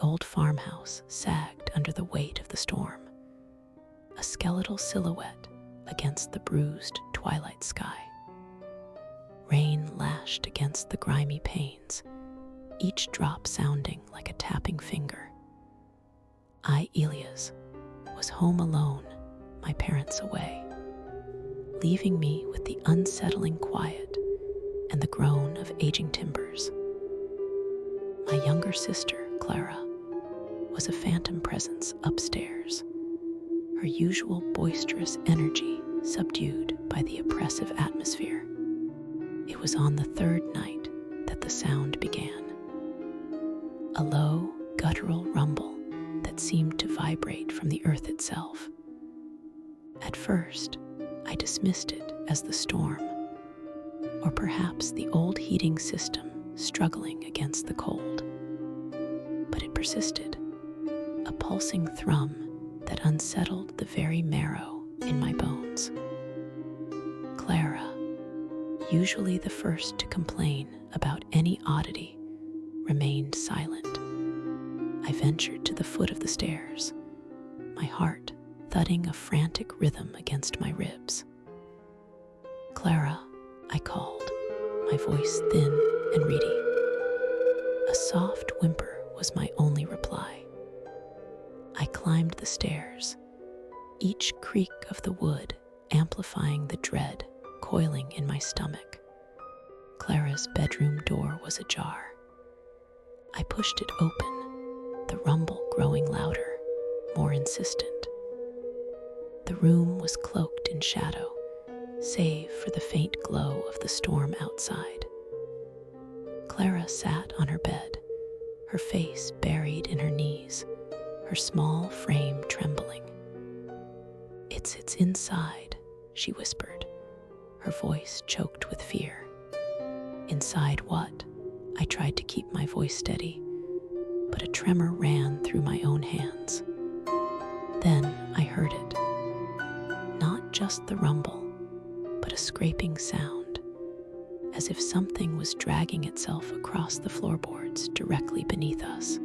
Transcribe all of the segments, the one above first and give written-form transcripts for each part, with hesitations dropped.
old farmhouse sagged under the weight of the storm, a skeletal silhouette against the bruised twilight sky. Rain lashed against the grimy panes, each drop sounding like a tapping finger. I, Elias, was home alone, my parents away, leaving me with the unsettling quiet and the groan of aging timbers. My younger sister, Clara, was a phantom presence upstairs, her usual boisterous energy subdued by the oppressive atmosphere. It was on the third night that the sound began. A low, guttural rumble that seemed to vibrate from the earth itself. At first, I dismissed it as the storm, or perhaps the old heating system struggling against the cold. But it persisted, a pulsing thrum that unsettled the very marrow in my bones. Clara, usually the first to complain about any oddity, remained silent. I ventured to the foot of the stairs, my heart thudding a frantic rhythm against my ribs. "Clara," I called, my voice thin and reedy. A soft whimper was my only reply. I climbed the stairs, each creak of the wood amplifying the dread coiling in my stomach. Clara's bedroom door was ajar. I pushed it open, the rumble growing louder, more insistent. The room was cloaked in shadow, save for the faint glow of the storm outside. Clara sat on her bed, her face buried in her knees, her small frame trembling. It's inside," she whispered, her voice choked with fear. "Inside what?" I tried to keep my voice steady, but a tremor ran through my own hands. Then I heard it. Not just the rumble, but a scraping sound, as if something was dragging itself across the floorboards directly beneath us.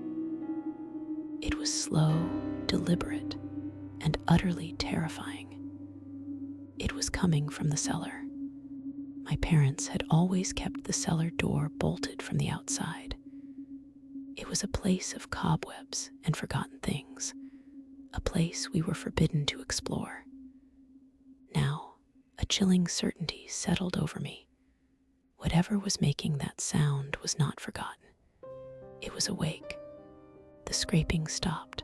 It was slow, deliberate, and utterly terrifying. It was coming from the cellar. My parents had always kept the cellar door bolted from the outside. It was a place of cobwebs and forgotten things, a place we were forbidden to explore. Now, a chilling certainty settled over me. Whatever was making that sound was not forgotten. It was awake. The scraping stopped.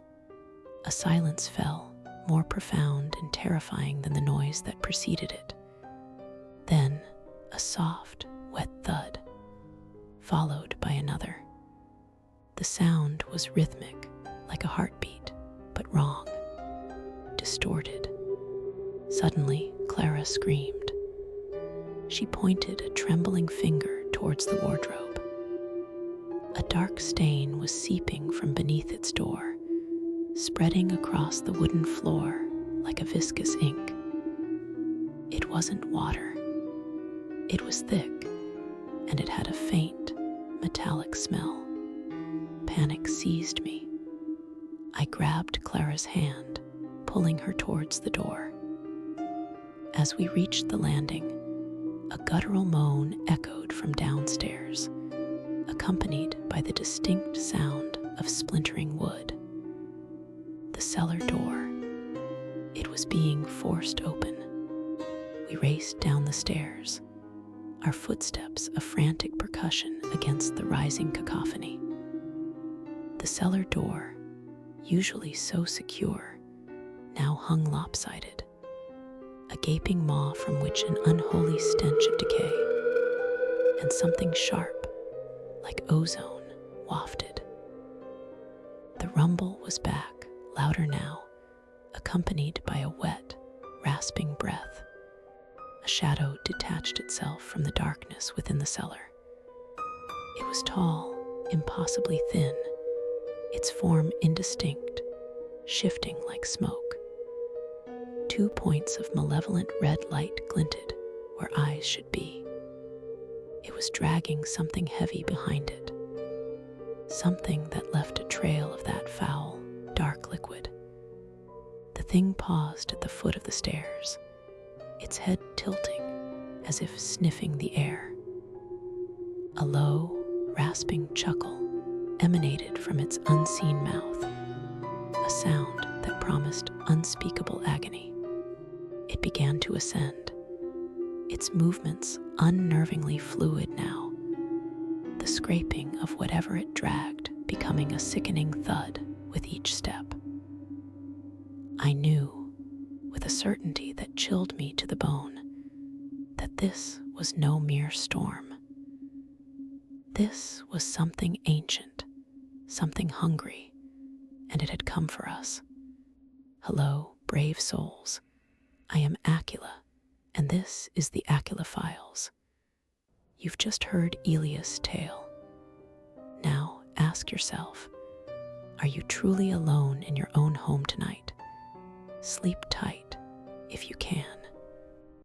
A silence fell, more profound and terrifying than the noise that preceded it. Then, a soft, wet thud, followed by another. The sound was rhythmic, like a heartbeat, but wrong, distorted. Suddenly, Clara screamed. She pointed a trembling finger towards the wardrobe. A dark stain was seeping from beneath its door, spreading across the wooden floor like a viscous ink. It wasn't water. It was thick, and it had a faint, metallic smell. Panic seized me. I grabbed Clara's hand, pulling her towards the door. As we reached the landing, a guttural moan echoed from downstairs, accompanied by the distinct sound of splintering wood. The cellar door. It was being forced open. We raced down the stairs, our footsteps a frantic percussion against the rising cacophony. The cellar door, usually so secure, now hung lopsided, a gaping maw from which an unholy stench of decay and something sharp, like ozone, wafted. The rumble was back, louder now, accompanied by a wet, rasping breath. A shadow detached itself from the darkness within the cellar. It was tall, impossibly thin, its form indistinct, shifting like smoke. 2 points of malevolent red light glinted where eyes should be. It was dragging something heavy behind it, something that left a trail of that thing paused at the foot of the stairs, its head tilting as if sniffing the air. A low, rasping chuckle emanated from its unseen mouth, a sound that promised unspeakable agony. It began to ascend, its movements unnervingly fluid now, the scraping of whatever it dragged becoming a sickening thud with each step. I knew, with a certainty that chilled me to the bone, that this was no mere storm. This was something ancient, something hungry, and it had come for us. Hello, brave souls. I am Aqeela, and this is the Aqeela Files. You've just heard Elias' tale. Now ask yourself, are you truly alone in your own home tonight? Sleep tight,